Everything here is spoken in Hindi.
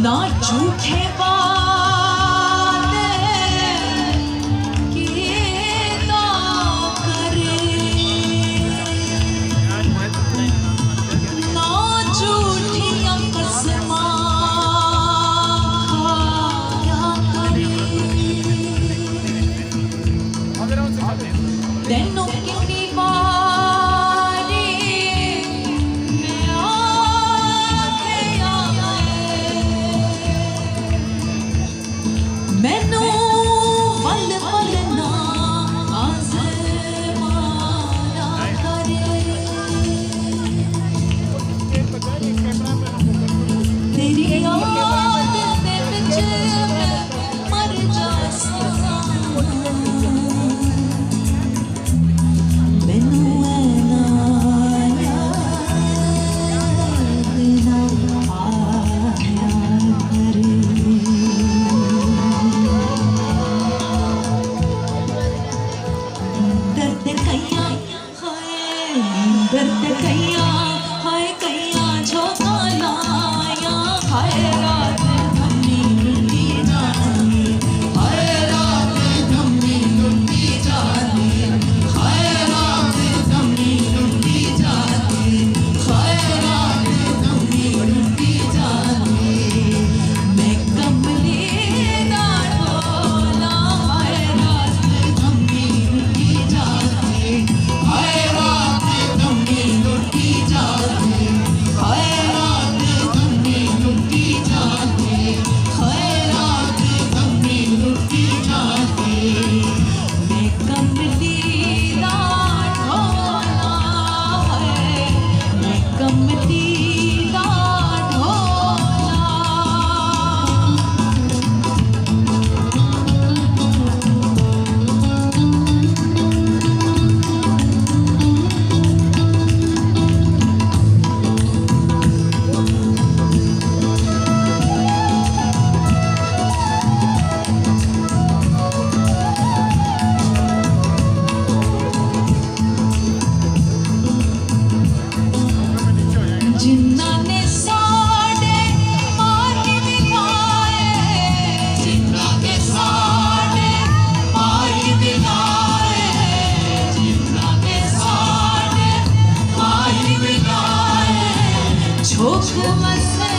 ना झूठे वादे किया करे, ना झूठियां कसमां खाया करे। तेनों कितनी बारी मैं आखिया मैनू वल वल ना आज़माया करे। तेरी याद दे विच मैं मर जासां, मैनू ऐना याद ना आया करे। दर्द कैया हाय, दर्द कैया हाय, कैया झोंका लाया हाय। रात थमी लुटी जानी, हाय रात थमी लुटी जानी, हाय रात थमी लुटी जानी, हाय रात थमी लुटी जानी। मैं कमली दा ढोला हाय रात थमी लुटी जानी, हाय रात थमी लुटी जानी, हाय रात थमी लुटी जानी, हाय रात थमी लुटी जानी। मैं कमली दा ढोला है, मैं कमली दा ढोला। जिन्ना ने साडे माही विखाए, जिन्ना के साडे माही विखाए, जिन्ना के साडे माही विखाए। झोंक वसे